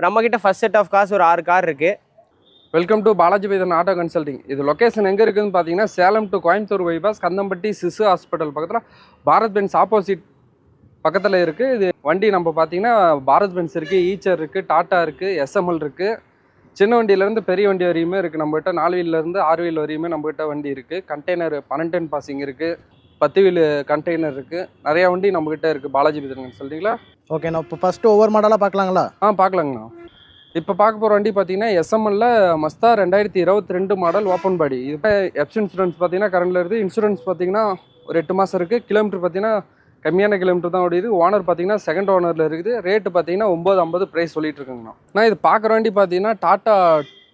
நம்மக்கிட்ட first set of cars ஒரு 6 car இருக்குது. Welcome to Balaji Vaithiyan auto consulting. இது லொக்கேஷன் எங்கே இருக்குதுன்னு பார்த்தீங்கன்னா சேலம் டு கோயம்புத்தூர் பைபாஸ் கந்தம்பட்டி சிசு ஹாஸ்பிட்டல் பக்கத்தில் பாரத் பென்ஸ் ஆப்போசிட் பக்கத்தில் இருக்குது. இது வண்டி நம்ம பார்த்தீங்கன்னா பாரத் பென்ஸ் இருக்குது, ஈச்சர் இருக்குது, டாட்டா இருக்குது, எஸ்எம்எல் இருக்குது. சின்ன வண்டியிலேருந்து பெரிய வண்டி வரையுமே இருக்குது. நம்மகிட்ட 4 வீல்லேருந்து 6 வீல் வரையுமே நம்மகிட்ட வண்டி இருக்குது. கண்டெய்னர் 12 டன் பாசிங் இருக்குது, 10 வீல் கண்டெய்னர் இருக்குது. நிறையா வண்டி நம்மகிட்ட இருக்குது பாலாஜி வைத்தியன் கன்சல்டிங்கில். ஓகேண்ணா, இப்போ ஃபஸ்ட்டு ஒவ்வொரு மாடலாக பார்க்கலாங்களா? பார்க்கலாங்கண்ணா. இப்போ பார்க்க போகிற வண்டி பார்த்தீங்கன்னா எஸ்எம்எல்ல மஸ்தா 2022 மாடல் ஓப்பன் பாடி. இது எஃப்சி இன்சூரன்ஸ் பார்த்தீங்கன்னா கரண்டில் இருக்குது. இன்சூரன்ஸ் பார்த்தீங்கன்னா ஒரு 8 மாதம் இருக்குது. கிலோமீட்டர் பார்த்தீங்கன்னா கம்மியான கிலோமீட்டர் தான் ஓடிது. ஓனர் பார்த்தீங்கன்னா செகண்ட் ஓனரில் இருக்குது. ரேட்டு பார்த்தீங்கன்னா 950 ப்ரைஸ் சொல்லிட்டு இருக்குங்கண்ணா. நான் இது பார்க்குற வண்டி பார்த்தீங்கன்னா டாட்டா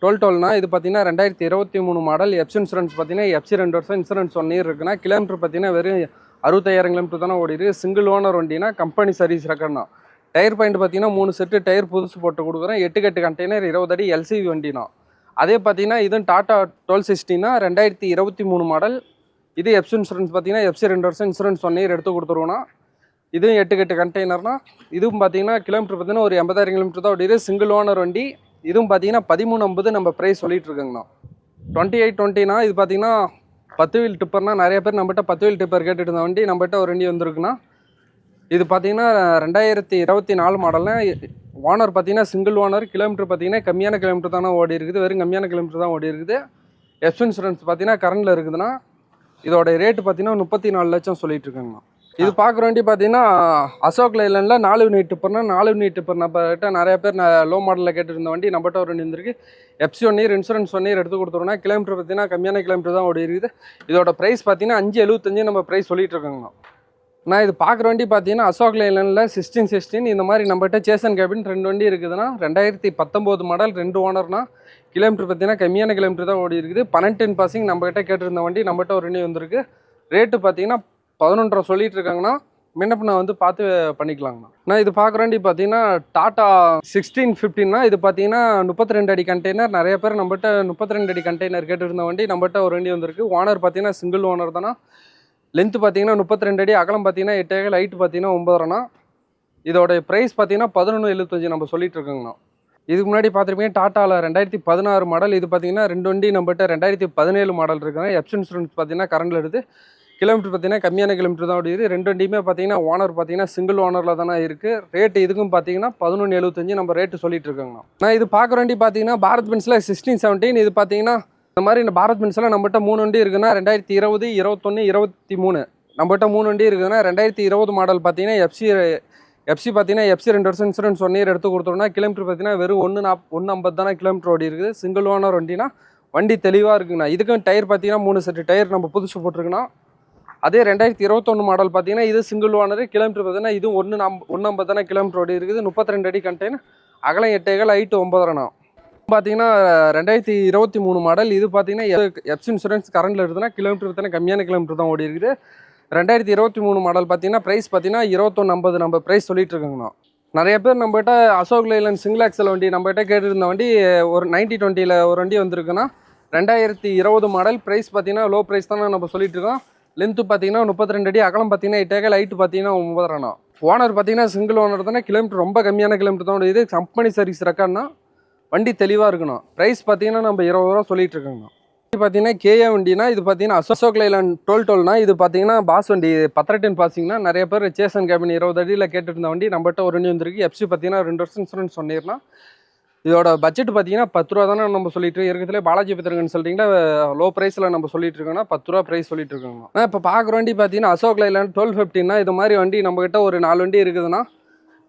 1212னா இது பார்த்தீங்கன்னா 2023 மாடல். எஃப்சி இன்சூரன்ஸ் பார்த்தீங்கன்னா எஃப்சி 2 வருஷம், இன்சூரன்ஸ் 1 இயர் இருக்குன்னா கிலோமீட்டர் பார்த்தீங்கன்னா வெறும் 65,000 கிலோமீட்டர் தானே ஓடிது. சிங்கிள் ஓனர் வண்டினா கம்பெனி சர்வீஸ் ரெக்கார்ட்னா. டயர் பாயிண்ட் பார்த்தீங்கன்னா 3 செட்டு டயர் புதுசு போட்டு கொடுக்குறேன். 8 கட்டு கண்டெய்னர் 20 அடி எல்சிவி வண்டினா. அதே பார்த்தீங்கன்னா இதுவும் டாட்டா 1260னா 2023 மாடல். இது எஃப்சி இன்சூரன்ஸ் பார்த்தீங்கன்னா எஃப்சி 2 வருஷம், இன்சூரன்ஸ் 1 இயர் எடுத்து கொடுத்துருவோன்னா. இதுவும் 8 கட்டு கண்டெய்னர்னா. இதுவும் பார்த்தீங்கன்னா கிலோமீட்டர் பார்த்தீங்கன்னா ஒரு 80,000 கிலோமீட்டர் தான் ஓடிது. சிங்கிள் ஓனர் வண்டி. இதுவும் பார்த்தீங்கன்னா 1350 நம்ம ப்ரைஸ் சொல்லிட்டு இருக்கோங்கண்ணா. 2820னா இது பார்த்தீங்கன்னா 10 வீல் டிப்பர்னா நிறைய பேர் நம்மகிட்ட 10 வீல் டிப்பர் கேட்டுட்டு இருந்த வண்டி நம்மகிட்ட ஒரு வண்டி வந்திருக்குன்னா. இது பார்த்தீங்கன்னா 2024 மாடல்னா ஓனர் பார்த்தீங்கன்னா சிங்கிள் ஓனர். கிலோமீட்டர் பார்த்தீங்கன்னா கம்மியான கிலோமீட்டர் தானே ஓடி இருக்குது. வெறும் கம்மியான கிலோமீட்டர் தான் ஓடி இருக்குது. எஃப்சி இன்சூரன்ஸ் பார்த்தீங்கன்னா கரண்டில் இருக்குதுன்னா. இதோட ரேட்டு பார்த்தீங்கன்னா 34 லட்சம் சொல்லிட்டு இருக்காங்கண்ணா. இது பார்க்குற வண்டி பார்த்தீங்கன்னா அசோக் லைலண்டில் 4 யூனிட் டிப்பர்னா 4 யூனிட் டிப்பர் நம்மகிட்ட நிறைய பேர் லோ மாடலில் கேட்டுருந்த வண்டி நம்மகிட்ட ஒரு வண்டி வந்திருக்கு. எஃப்சி 1 இயர், இன்சூரன்ஸ் 1 இயர் எடுத்து கொடுத்துருவோம்னா. கிலோமீட்டர் பார்த்தீங்கன்னா கம்மியான கிலோமீட்டர் தான் ஓடி இருக்குது. இதோட ப்ரைஸ் பார்த்தீங்கன்னா 575 நம்ம ப்ரைஸ் சொல்லிட்டு இருக்காங்கண்ணா. நான் இது பார்க்குற வண்டி பார்த்தீங்கன்னா அசோக் லைலண்டில் 1616 இந்த மாதிரி நம்மகிட்ட சேசன் கேபின் 2 வண்டி இருக்குதுன்னா. 2019 மாடல், 2 ஓனர்னா. கிலோமீட்டர் பார்த்தீங்கன்னா கம்மியான கிலோமீட்டர் தான் ஓடி இருக்குது. 12 டன் பாசிங் நம்மகிட்ட கேட்டிருந்த வண்டி நம்மகிட்ட ஒரு வண்டி வந்திருக்கு. ரேட்டு பார்த்தீங்கன்னா 11.5 சொல்லிட்டு இருக்காங்கன்னா. முன்னப்பின வந்து பார்த்து பண்ணிக்கலாங்கண்ணா. நான் இது பார்க்குற வண்டி பார்த்தீங்கன்னா டாட்டா 1615னா இது பார்த்தீங்கன்னா 32 அடி கண்டெய்னர். நிறைய பேர் நம்மகிட்ட 32 அடி கண்டெய்னர் கேட்டிருந்த வண்டி நம்மகிட்ட ஒரு வண்டி வந்திருக்கு. ஓனர் பார்த்தீங்கன்னா சிங்கிள் ஓனர் தானா. லென்த்து பார்த்தீங்கன்னா 32 அடி, அகலம் பார்த்தீங்கன்னா 8 அடி, லைட்டு பார்த்தீங்கன்னா 9.5. இதோட ப்ரைஸ் பார்த்தீங்கன்னா 1175 நம்ம சொல்லிட்டு இருக்கோங்கண்ணா. இதுக்கு முன்னாடி பார்த்துருப்பீங்க டாட்டாவில் 2016 மாடல். இது பார்த்தீங்கன்னா 2 வண்டி நம்மகிட்ட 2017 மாடல் இருக்குங்க. எஃப்சி இன்சூரன்ஸ் பார்த்தீங்கன்னா கரண்டில் எடுத்து. கிலோமீட்டர் பார்த்தீங்கன்னா கம்மியான கிலோமீட்டர் தான் ஓடிது. 2 வண்டியுமே பார்த்தீங்கன்னா ஓனர் பார்த்தீங்கன்னா சிங்கிள் ஓனரில் தானே இருக்குது. ரேட்டு இதுக்கும் பார்த்தீங்கன்னா 1175 நம்ம ரேட்டு சொல்லிட்டு இருக்கோங்கண்ணா. நான் இது பார்க்குற வண்டி பார்த்தீங்கன்னா பாரத் பென்ஸில் 1617. இது பார்த்தீங்கன்னா இந்த மாதிரி இந்த பாரத் பென்ஸில் நம்மகிட்ட 3 வண்டி இருக்குன்னா 2020, 21, 23 நம்மகிட்ட 3 வண்டி இருக்குதுன்னா. 2020 மாடல் பார்த்தீங்கன்னா எஃப்சி பார்த்தீங்கன்னா எஃப்சி 2 வருஷம், இன்சூரன்ஸ் 1 இயர் எடுத்து கொடுத்துருவோம்னா. கிலோமீட்டர் பார்த்தீங்கன்னா வெறும் 150 தானே கிலோமீட்டர் ஓடி இருக்குது. சிங்கிள் ஓனர் வண்டினா. வண்டி தெளிவாக இருக்குங்கண்ணா. இதுக்கும் டயர் பார்த்தீங்கன்னா 3 செட்டு டயர் நம்ம புதுசு போட்டிருக்குன்னா. அதே 2021 மாடல் பார்த்தீங்கன்னா இது சிங்கிள் ஓனர். கிலோமீட்டர் பார்த்தீங்கன்னா இது 150 தானே கிலோமீட்டர் ஓடி இருக்குது. 32 அடி கண்டெய்னர், அகலம் 8 அடி, லைட்டு 9.5. பார்த்தீங்கன்னா 2023 மாடல். இது பார்த்தீங்கன்னா எஃப்சி இன்சூரன்ஸ் கரண்டில் இருக்குதுன்னா. கிலோமீட்டர் பார்த்தீங்கன்னா கம்மியான கிலோமீட்டர் தான் ஓடி இருக்குது. 2023 மாடல் பார்த்தீங்கன்னா ப்ரைஸ் பார்த்தீங்கன்னா 2150 நம்ம ப்ரைஸ் சொல்லிட்டு இருக்கோங்கண்ணா. நிறைய பேர் நம்மகிட்ட அசோக் லைலண்ட் சிங்கிள் ஆக்சல் வண்டி நம்மகிட்ட கேட்டுருந்த வண்டி ஒரு 9020ல் ஒரு வண்டி வந்திருக்குன்னா. 2020 மாடல். ப்ரைஸ் பார்த்தீங்கன்னா லோ ப்ரைஸ் தானே நம்ம சொல்லிட்டு இருக்கோம். லென்த்து பார்த்தீங்கன்னா 32 அடி, அகலம் பார்த்தீங்கன்னா 8 அடி, லைட்டு பார்த்தீங்கன்னா 9.5. ஓனர் பார்த்தீங்கன்னா சிங்கிள் ஓனர் தானே. கிலோமீட்டர் ரொம்ப கம்மியான கிலோமீட்டர் தான் ஓடிது. Company service ரெக்கார்ட்னா. வண்டி தெளிவாக இருக்கணும். ப்ரைஸ் பார்த்தீங்கன்னா நம்ம 20 ரூபா சொல்லிட்டு இருக்கோங்கண்ணா. இது பார்த்தீங்கன்னா கேஏ வண்டினா. இது பார்த்தீங்கன்னா அசோக் லைலண்ட் 1212னா. இது பார்த்தீங்கன்னா பாஸ் வண்டி 10 டன் பாசிங்னா. நிறைய பேர் சேசன் கேபின் 20 அடியில் கேட்டுருந்த வண்டி நம்மகிட்ட ஒரு வண்டி வந்திருக்கு. எஃப்சி பார்த்தீங்கன்னா 2 வருஷம், இன்சூரன்ஸ் 1 இயர்னா. இதோட பட்ஜெட் பார்த்தீங்கன்னா 10 ரூபா தானே நம்ம சொல்லிட்டு இருக்கிறதுல பாலாஜி வைத்தியன் கன்சல்டிங்கில் லோ ப்ரைஸில் நம்ம சொல்லிட்டு இருக்கோம்னா 10 ரூபா ப்ரைஸ் சொல்லிட்டு இருக்கோங்கண்ணா. இப்போ பார்க்குற வண்டி பார்த்தீங்கன்னா அசோக் லைலண்ட் 1215னா. இது மாதிரி வண்டி நம்மகிட்ட ஒரு 4 வண்டி இருக்குதுன்னா.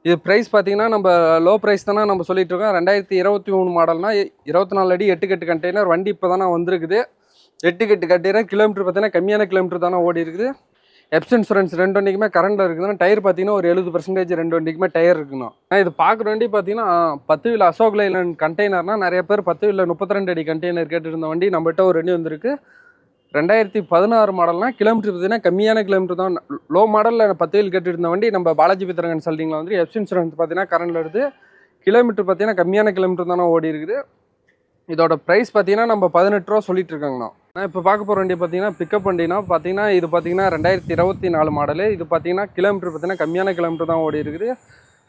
இது ப்ரைஸ் பார்த்தீங்கன்னா நம்ம லோ ப்ரைஸ் தானே நம்ம சொல்லிட்டு இருக்கோம். 2023 மாடல்னா 24 அடி 8 கட்டு கண்டெய்னர் வண்டி இப்போ தானே வந்திருக்குது. 8 கட்டு கண்டெய்னர். கிலோமீட்டர் பார்த்தீங்கன்னா கம்மியான கிலோமீட்டர் தானே ஓடி இருக்குது. எஃப்சி இன்சூரன்ஸ் 2 வண்டிக்குமே கரண்டில் இருக்குதுன்னா. டயர் பார்த்தீங்கன்னா ஒரு 70% 2 வண்டிக்குமே டயர் இருக்குண்ணா. இது பார்க்குற வண்டி பார்த்தீங்கன்னா 10 வீல் அசோக் லைலண்ட் கண்டெய்னர்னா. நிறைய பேர் 10 வீலில் 32 அடி கண்டெய்னர் கேட்டுருந்த வண்டி நம்மகிட்ட ஒரு வண்டி வந்திருக்கு. 2016 மாடல்னா. கிலோமீட்டர் பார்த்தீங்கன்னா கம்மியான கிலோமீட்டர் தான். லோ மாடலில் 10 வீல் கேட்டுருந்த வண்டி நம்ம பாலாஜி வைத்தியன் கன்சல்டிங்கில் வந்து எஃப்சி இன்சூரன்ஸ் பார்த்தீங்கன்னா கரண்டில் இருக்குது. கிலோமீட்டர் பார்த்தீங்கன்னா கம்மியான கிலோமீட்டர் தானே ஓடி இருக்குது. இதோட ப்ரைஸ் பார்த்தீங்கன்னா நம்ம 18 ரூபா சொல்லிட்டு இருக்காங்கண்ணா. நான் இப்போ பார்க்க போகிற வண்டி பார்த்தீங்கன்னா பிக்கப் வண்டினா. பார்த்தீங்கன்னா இது பார்த்தீங்கன்னா 2024 மாடலு. இது பார்த்தீங்கன்னா கிலோமீட்டர் பார்த்தீங்கன்னா கம்மியான கிலோமீட்டர் தான் ஓடி இருக்குது.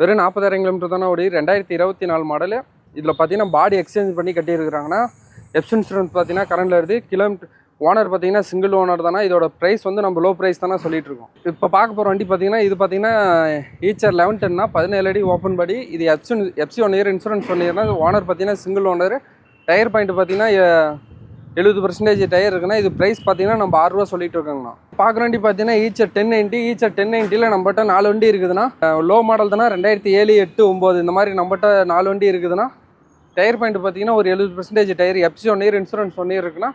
வெறும் 40,000 கிலோமீட்டர் தானே ஓடி 2024 மாடலு. இதில் பார்த்தீங்கன்னா பாடி எக்ஸ்சேஞ்ச் பண்ணி கட்டியிருக்கிறாங்கன்னா எப்ஸ் இன்சூரன்ஸ் பார்த்தீங்கன்னா கரண்டில் இருக்குது. கிலோமீட்டர் ஓனர் பார்த்தீங்கன்னா சிங்கிள் ஓனர் தானே. இதோட ப்ரைஸ் வந்து நம்ம லோ ப்ரைஸ் தானே சொல்லிட்டு இருக்கோம். இப்போ பார்க்க போகிற வண்டி பார்த்தீங்கன்னா இது பார்த்தீங்கன்னா ஈச்சர் 1110 17 அடி ஓப்பன் பாடி. இது எஃப்சி 1 இயர் இன்சூரன்ஸ் 1 இயர்னா ஓனர் பார்த்தீங்கன்னா சிங்கிள் ஓனர். டயர் பாயிண்ட் பார்த்தீங்கன்னா 70% டயர் இருக்குன்னா இது ப்ரைஸ் பார்த்தீங்கன்னா நம்ம 6 ரூபா சொல்லிட்டு இருக்கோங்கண்ணா. பார்க்குற வண்டி பார்த்தீங்கன்னா ஈச்சர் 1090. ஈச்சர் 1090ல் நம்மகிட்ட 4 வண்டி இருக்குதுன்னா லோ மாடல் தானே 2007, 8, 9 இந்த மாதிரி நம்மகிட்ட 4 வண்டி இருக்குதுன்னா டயர் பாயிண்ட் பார்த்தீங்கன்னா ஒரு 70% tyre. FC 1 year insurance 1 year இருக்குன்னா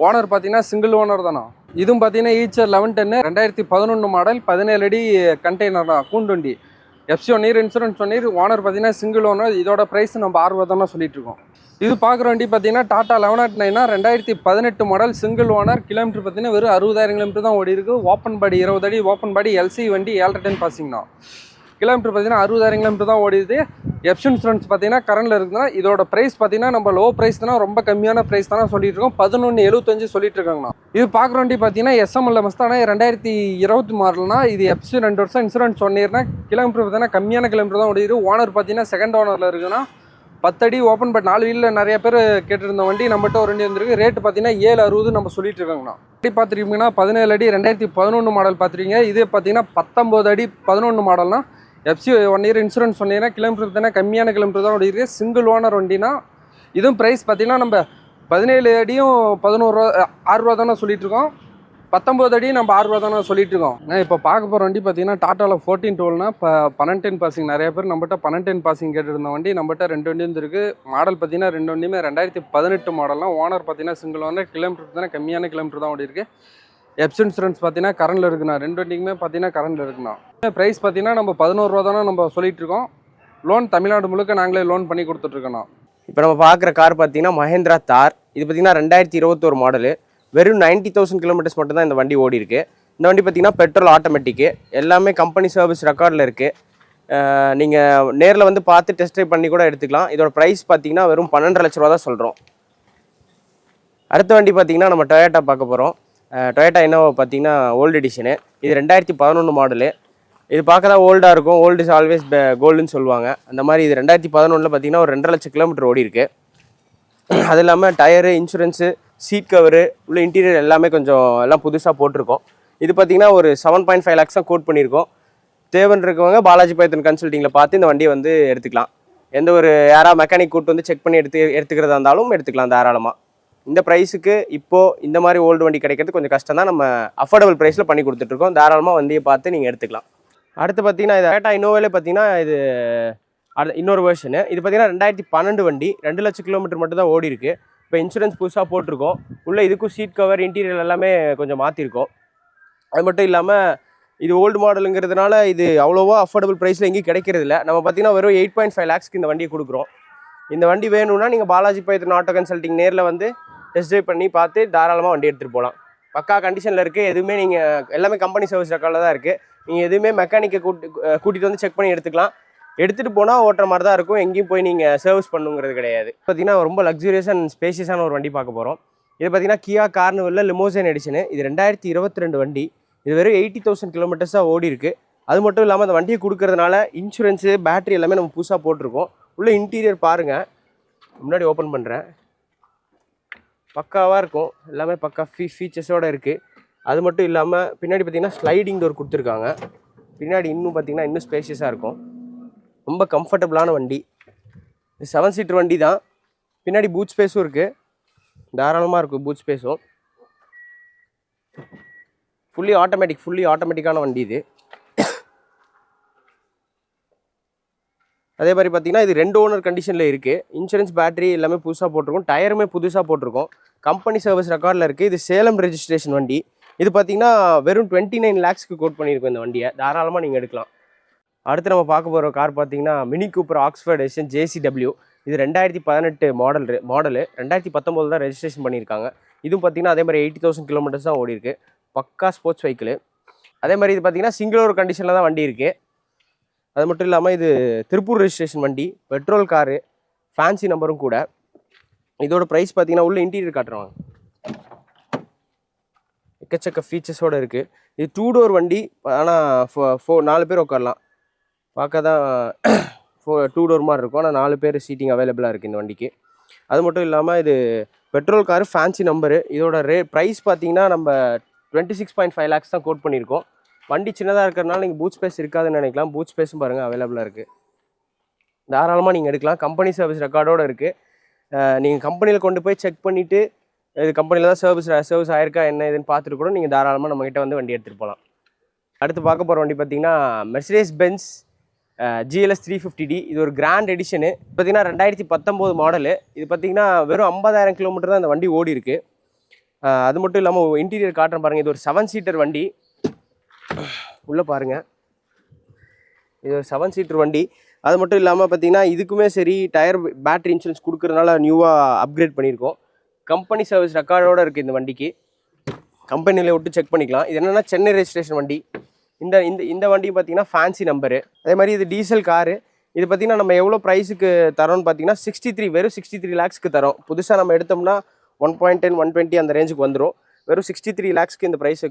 ஓனர் பார்த்தீங்கன்னா சிங்கிள் ஓனர் தானா. இதுவும் பார்த்தீங்கன்னா ஈச்சர் 1110 2011 மாடல் 17 அடி கண்டெய்னர் தான் கூண்டு வண்டி. FC 1 year insurance 1 year owner பார்த்தீங்கன்னா சிங்கிள் ஓனர். இதோட ப்ரைஸ் நம்ம 6 ரூபா தானே சொல்லிட்டு இருக்கோம். இது பார்க்குற வண்டி பார்த்தீங்கன்னா Tata 1109 2018 model single owner. Kilometre பார்த்தீங்கன்னா வெறும் 60,000 கிலோமீட்டர் தான் ஓடி இருக்கு. ஓப்பன் பாடி 20 அடி ஓப்பன் பாடி எல்சி வண்டி 710 பாசிங்னா. கிலோமீட்டர் பார்த்தீங்கன்னா 60,000 கிலோமீட்டர் தான் ஓடிது. எஃப்சி இன்சூரன்ஸ் பார்த்தீங்கன்னா கரண்டில் இருக்குதுன்னா இதோட ப்ரைஸ் பார்த்தீங்கன்னா நம்ம லோ ப்ரைஸ் தானே, ரொம்ப கம்மியான ப்ரைஸ் தானே சொல்லிட்டு இருக்கோம். 1175 சொல்லிட்டு இருக்காங்கண்ணா. இது பார்க்குற வண்டி பார்த்தீங்கன்னா எஸ்எம்எல்ல மஸ்தானா 2020 மாடல்னா இது எஃப்சி 2 வருஷம் இன்சூரன்ஸ் 1 இயர்னா கிலோமீட்டர் பார்த்தீங்கன்னா கம்மியான கிலோமீட்டர் தான் ஓடிது. ஓனர் பார்த்தீங்கன்னா செகண்ட் ஓனரில் இருக்குன்னா 10 அடி ஓப்பன் பட் 4 வீலில் நிறைய பேர் கேட்டுருந்த வண்டி நம்மகிட்ட ஒரு வண்டி வந்துருக்கு. ரேட்டு பார்த்தீங்கன்னா 760 நம்ம சொல்லிட்டு இருக்காங்கண்ணா. வண்டி பார்த்துருக்கீங்கன்னா 17 அடி 2011 மாடல் பார்த்துருக்கீங்க. இது பார்த்தீங்கன்னா 19 அடி 11 மாடல்னா எஃப்சி 1 இயர் இன்சூரன்ஸ் சொன்னீங்கன்னா கிலோமீட்டர் பார்த்தீங்கன்னா கம்மியான கிலோமீட்டர் தான் ஓடி இருக்குது. சிங்கிள் ஓனர் வண்டினா இதுவும் ப்ரைஸ் பார்த்தீங்கன்னா நம்ம 17 அடியும் 11 ரூபா 6 ரூபா தானே சொல்லிட்டு இருக்கோம். 19 அடி நம்ம 6 ரூபா தானே சொல்லிட்டு இருக்கோம். இப்போ பார்க்க போகிற வண்டி பார்த்தீங்கன்னா டாட்டாவில் 1412னா இப்போ 1210 பாசிங். நிறைய பேர் நம்மகிட்ட 1210 பாசிங் கேட்டுருந்த வண்டி நம்மகிட்ட 2 வண்டி வந்துருக்கு. மாடல் பார்த்தீங்கன்னா 2 வண்டியுமே 2018 மாடல்லாம். ஓனர் பார்த்தீங்கன்னா சிங்கிள் ஓனர். கிலோமீட்டர் பார்த்தீங்கன்னா கம்மியான கிலோமீட்டர் தான் ஓடி இருக்குது. எப்ஸ் இன்சூரன்ஸ் பார்த்தீங்கன்னா கரண்டில் இருக்குண்ணா. 2 வண்டிக்குமே பார்த்தீங்கன்னா கரண்டில் இருக்குண்ணா. ப்ரைஸ் பார்த்தீங்கன்னா நம்ம 11 ரூபா தானே நம்ம சொல்லிட்டு இருக்கோம். லோன் தமிழ்நாடு முழுக்க நாங்களே லோன் பண்ணி கொடுத்துட்ருக்கோண்ணா. இப்போ நம்ம பார்க்குற கார் பார்த்தீங்கன்னா மஹேந்திரா தார். இது பார்த்தீங்கன்னா 2021 மாடலு. வெறும் 90,000 கிலோமீட்டர்ஸ் மட்டும் தான் இந்த வண்டி ஓடி இருக்கு. இந்த வண்டி பார்த்தீங்கன்னா பெட்ரோல் ஆட்டோமேட்டிக்கு. எல்லாமே கம்பெனி சர்வீஸ் ரெக்கார்டில் இருக்குது. நீங்கள் நேரில் வந்து பார்த்து டெஸ்ட் ட்ரைவ் பண்ணி கூட எடுத்துக்கலாம். இதோட ப்ரைஸ் பார்த்தீங்கன்னா வெறும் 12.5 லட்ச ரூபா தான் சொல்கிறோம். அடுத்த வண்டி பார்த்தீங்கன்னா நம்ம டொயோட்டா பார்க்க போகிறோம். டொயோட்டா இன்னோவா பார்த்தீங்கன்னா ஓல்டு எடிஷனு. இது 2011 மாடலு. இது பார்க்க தான் ஓல்டாக இருக்கும். ஓல்டு இஸ் ஆல்வேஸ் கோல்டுன்னு சொல்லுவாங்க. அந்த மாதிரி இது 2011 பார்த்தீங்கன்னா ஒரு 2.5 லட்சம் கிலோமீட்டர் ஓடி இருக்கு. அது இல்லாமல் டயரு, இன்சூரன்ஸு, சீட் கவரு, உள்ள இன்டீரியர் எல்லாமே கொஞ்சம் எல்லாம் புதுசாக போட்டிருக்கோம். இது பார்த்தீங்கன்னா ஒரு 7.5 lakhs தான் கோட் பண்ணியிருக்கோம். தேவைன்னு இருக்கவங்க பாலாஜி பைத்தன் கன்சல்ட்டிங்கில் பார்த்து இந்த வண்டியை வந்து எடுத்துக்கலாம். எந்த ஒரு யாராவது மெக்கானிக் கூட்டு வந்து செக் பண்ணி எடுத்துக்கிறதா இருந்தாலும் எடுத்துக்கலாம் தாராளமாக. இந்த ப்ரைஸுக்கு இப்போது இந்த மாதிரி ஓல்டு வண்டி கிடைக்கிறது கொஞ்சம் கஷ்டம் தான். நம்ம அஃபோர்டபுள் ப்ரைஸில் பண்ணி கொடுத்துட்ருக்கோம். தாராளமாக வண்டியை பார்த்து நீங்கள் எடுத்துக்கலாம். அடுத்து பார்த்தீங்கன்னா இது டொயோட்டா இன்னோவாலே பார்த்தீங்கன்னா இது இன்னொரு வெர்ஷனு. இது பார்த்தீங்கன்னா 2012 வண்டி. 2 லட்சம் கிலோமீட்டர் மட்டும் தான் ஓடி இருக்குது. இப்போ இன்சூரன்ஸ் புதுசாக போட்டிருக்கோம். உள்ளே இதுக்கும் சீட் கவர், இன்டீரியர் எல்லாமே கொஞ்சம் மாற்றிருக்கோம். அது மட்டும் இல்லாமல் இது ஓல்டு மாடலுங்கிறதுனால இது அவ்வளோவா அஃபோர்டபுள் ப்ரைஸில் எங்கேயும் கிடைக்கிறதில்ல. நம்ம பார்த்தீங்கன்னா வெறும் 8.5 lakhsக்கு இந்த வண்டியை கொடுக்குறோம். இந்த வண்டி வேணும்னா நீங்கள் பாலாஜி பைத்தன் ஆட்டோ கன்சல்ட்டிங் நேரில் வந்து டெஸ்ட் ட்ரைவ் பண்ணி பார்த்து தாராளமாக வண்டி எடுத்துகிட்டு போகலாம். பக்கா கண்டிஷனில் இருக்குது. எதுவுமே நீங்கள் எல்லாமே கம்பெனி சர்வீஸ் ரெக்கார்டில் தான் இருக்குது. நீங்கள் எதுவுமே மெக்கானிக்கை கூட்டிகிட்டு வந்து செக் பண்ணி எடுத்துக்கலாம். எடுத்துகிட்டு போனால் ஓட்டுற மாதிரி தான் இருக்கும். எங்கேயும் போய் நீங்கள் சர்வீஸ் பண்ணுங்கிறது கிடையாது. பார்த்தீங்கன்னா ரொம்ப லக்ஸூரியஸ் அண்ட் ஸ்பேஷியஸான ஒரு வண்டி பார்க்க போகிறோம். இது பார்த்தீங்கன்னா கியா கார்னிவலில் லிமோசின் எடிஷனு. இது 2022 வண்டி. இது வெறும் 80,000 கிலோமீட்டர்ஸாக ஓடி இருக்குது. அது மட்டும் இல்லாமல் அந்த வண்டியை கொடுக்கறதுனால இன்சூரன்ஸு, பேட்டரி எல்லாமே நம்ம புதுசாக போட்டிருக்கோம். உள்ள இன்டீரியர் பாருங்கள். முன்னாடி ஓப்பன் பண்ணுறேன். பக்காவாக இருக்கும். எல்லாமே பக்கா ஃபீச்சர்ஸோடு இருக்குது. அது மட்டும் இல்லாமல் பின்னாடி பார்த்தீங்கன்னா ஸ்லைடிங் டோர் கொடுத்துருக்காங்க. பின்னாடி இன்னும் பார்த்தீங்கன்னா இன்னும் ஸ்பேஷியஸாக இருக்கும். ரொம்ப கம்ஃபர்டபுளான வண்டி. இது 7 சீட்டர் வண்டி தான். பின்னாடி பூட் ஸ்பேஸும் இருக்குது. தாராளமாக இருக்கும் பூட் ஸ்பேஸும். ஃபுல்லி ஆட்டோமேட்டிக்கான வண்டி இது. அதே மாதிரி பார்த்தீங்கன்னா இது 2 ஓனர் கண்டிஷனில் இருக்குது. இன்சூரன்ஸ், பேட்டரி எல்லாமே புதுசாக போட்டிருக்கோம். டயருமே புதுசாக போட்டிருக்கோம். கம்பெனி சர்வீஸ் ரெக்கார்டில் இருக்குது. இது சேலம் ரெஜிஸ்ட்ரேஷன் வண்டி. இது பார்த்தீங்கன்னா வெறும் 29 lakhsக்கு கோட் பண்ணியிருக்கோம் இந்த வண்டியை. தாராளமாக நீங்கள் எடுக்கலாம். அடுத்து நம்ம பார்க்க போகிற கார் பார்த்தீங்கன்னா mini Cooper Oxford edition JCW. இது 2018 மாடலு. 2019 தான் ரெஜிஸ்ட்ரேஷன் பண்ணியிருக்காங்க. இதுவும் பார்த்தீங்கன்னா அதே மாதிரி 80,000 கிலோமீட்டர்ஸ் தான் ஓடி இருக்கு. பக்கா ஸ்போர்ட்ஸ் வெஹிக்கிள். அதே மாதிரி இது பார்த்தீங்கன்னா சிங்கிள் ஓவர் கண்டிஷனில் தான் வண்டி இருக்குது. அது மட்டும் இல்லாமல் இது திருப்பூர் ரெஜிஸ்ட்ரேஷன் வண்டி. பெட்ரோல் காரு, ஃபேன்சி நம்பரும் கூட. இதோட ப்ரைஸ் பார்த்தீங்கன்னா உள்ள இன்டீரியர் காட்டுறாங்க. எக்கச்சக்க ஃபீச்சர்ஸோடு இருக்குது. இது 2 டோர் வண்டி. ஆனால் 4 பேர் உட்காரலாம். பார்க்க தான் 2 டோர் மாதிரி இருக்கும். ஆனால் 4 பேர் சீட்டிங் அவைலபிளாக இருக்குது இந்த வண்டிக்கு. அது மட்டும் இல்லாமல் இது பெட்ரோல் காரு, ஃபேன்சி நம்பரு. இதோட ப்ரைஸ் பார்த்தீங்கன்னா நம்ம 26.5 lakhs தான் கோட் பண்ணியிருக்கோம். வண்டி சின்னதாக இருக்கிறதுனால நீங்கள் பூட் ஸ்பேஸ் இருக்காதுன்னு நினைக்கலாம். பூட் ஸ்பேஸும் பாருங்கள் அவைலபிளாக இருக்குது. தாராளமாக நீங்கள் எடுக்கலாம். கம்பெனி சர்வீஸ் ரெக்கார்டோடு இருக்குது. நீங்கள் கம்பெனியில் கொண்டு போய் செக் பண்ணிவிட்டு இது கம்பெனியில் தான் சர்வீஸ் ஆயிருக்கா என்ன இதுன்னு பார்த்துட்டு கூட நீங்கள் தாராளமாக நம்மகிட்ட வந்து வண்டி எடுத்துகிட்டு போகலாம். அடுத்து பார்க்க போகிற வண்டி பார்த்தீங்கன்னா மெர்சிடிஸ் பென்ஸ் GLS 350D. இது ஒரு கிராண்ட் எடிஷனு. பார்த்தீங்கன்னா 2019 மாடலு. இது பார்த்தீங்கன்னா வெறும் 50,000 கிலோமீட்டர் தான் இந்த வண்டி ஓடி இருக்குது. அது மட்டும் இல்லாமல் இன்டீரியர் காட்டுறேன் பாருங்கள். இது ஒரு 7 சீட்டர் வண்டி. உள்ளே பாருங்கள், இது ஒரு 7 சீட்டர் வண்டி. அது மட்டும் இல்லாமல் பார்த்தீங்கன்னா இதுக்குமே சரி டயர் பேட்டரி இன்சூரன்ஸ் கொடுக்குறதுனால நியூவாக அப்கிரேட் பண்ணியிருக்கோம். கம்பெனி சர்வீஸ் ரெக்கார்டோடு இருக்குது இந்த வண்டிக்கு. கம்பெனியில் விட்டு செக் பண்ணிக்கலாம். இது என்னென்னா சென்னை ரெஜிஸ்ட்ரேஷன் வண்டி. இந்த இந்த இந்த வண்டி பார்த்தீங்கன்னா ஃபேன்சி நம்பரு. அதே மாதிரி இது டீசல் காரு. இது பார்த்தீங்கன்னா நம்ம எவ்வளோ ப்ரைஸுக்கு தரோன்னு பார்த்தீங்கன்னா 63 வெறும் 63 lakhsக்கு தரோம். புதுசாக நம்ம எடுத்தோம்னா 1.10 120 அந்த ரேஞ்சுக்கு வந்துடும். வெறும் 63 lakhsக்கு இந்த ப்ரைஸை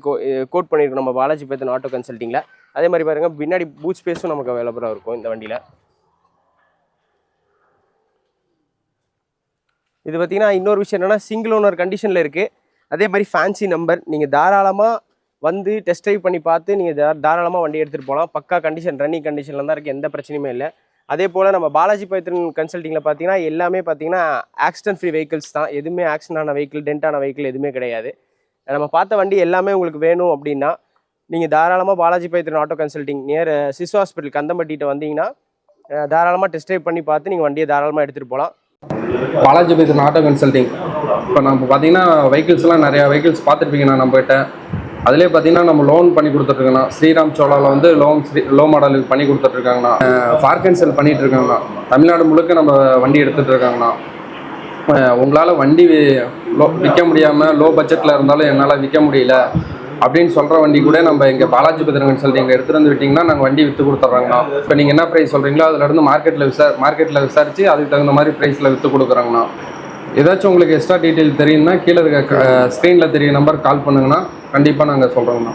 கோட் பண்ணியிருக்கோம் நம்ம பாலாஜி பேத்தன் ஆட்டோ கன்சல்ட்டிங்கில். அதே மாதிரி பாருங்கள், பின்னாடி பூட் ஸ்பேஸும் நமக்கு அவைலபிளாக இருக்கும் இந்த வண்டியில். இது பார்த்தீங்கன்னா இன்னொரு விஷயம் என்னென்னா சிங்கிள் ஓனர் கண்டிஷனில் இருக்குது. அதே மாதிரி ஃபேன்சி நம்பர். நீங்கள் தாராளமாக வந்து டெஸ்ட் ட்ரைவ் பண்ணி பார்த்து நீங்கள் தாராளமாக வண்டி எடுத்துகிட்டு போகலாம். பக்கா கண்டிஷன், ரன்னிங் கண்டிஷனில் தான் இருக்குது. எந்த பிரச்சனையுமே இல்லை. அதே போல் நம்ம பாலாஜி பைத்தன் கன்சல்ட்டிங்கில் பார்த்தீங்கன்னா எல்லாமே பார்த்தீங்கன்னா ஆக்சிடென்ட் ஃப்ரீ வெஹிக்கிள்ஸ் தான். எதுவுமே ஆக்சிடென்ட் ஆன வெஹிக்கிள், டென்ட்டான வெஹிக்கிள் எதுவுமே கிடையாது. நம்ம பார்த்த வண்டி எல்லாமே உங்களுக்கு வேணும் அப்படின்னா நீங்கள் தாராளமாக பாலாஜி பைத்தன் ஆட்டோ கன்சல்ட்டிங் நியர் சிசு ஹாஸ்பிட்டல் கந்தம்பட்டிகிட்ட வந்தீங்கன்னா தாராளமாக டெஸ்ட் ட்ரைவ் பண்ணி பார்த்து நீங்கள் வண்டியை தாராளமாக எடுத்துகிட்டு போகலாம். பாலாஜி பேத்தன் ஆட்டோ கன்சல்ட்டிங். இப்போ நம்ம பார்த்தீங்கன்னா வெஹிக்கிள்ஸ்லாம் நிறையா வெஹிக்கிள்ஸ் பார்த்துருப்பீங்கண்ணா நம்மகிட்ட. அதிலே பார்த்தீங்கன்னா நம்ம லோன் பண்ணி கொடுத்துட்ருக்கோண்ணா. ஸ்ரீராம் சோழாவில் வந்து லோ மாடலுக்கு பண்ணி கொடுத்துட்ருக்காங்கண்ணா. ஃபார்க் செல் பண்ணிகிட்டு இருக்காங்கண்ணா. தமிழ்நாடு முழுக்க நம்ம வண்டி எடுத்துகிட்டு இருக்காங்கண்ணா. உங்களால் வண்டி விற்க முடியாமல் லோ பட்ஜெட்டில் இருந்தாலும் என்னால் விற்க முடியல அப்படின்னு சொல்கிற வண்டி கூட நம்ம இங்கே பாலாஜி பேத்தன் கன்சல்ட்டிங்கில் எடுத்துகிட்டு வந்து விட்டிங்கன்னா நாங்கள் வண்டி விற்று கொடுத்துட்றாங்கண்ணா. இப்போ நீங்கள் என்ன ப்ரைஸ் சொல்கிறீங்களோ அதிலேருந்து மார்க்கெட்டில் விசாரித்து அதுக்கு தகுந்த மாதிரி ப்ரைஸில் விற்று கொடுக்குறாங்கண்ணா. ஏதாச்சும் உங்களுக்கு எக்ஸ்ட்ரா டீட்டெயில் தெரியும்னா கீழே இருக்க ஸ்க்ரீனில் தெரிய நம்பர் கால் பண்ணுங்கண்ணா. கண்டிப்பாக நாங்கள் சொல்கிறோங்கண்ணா.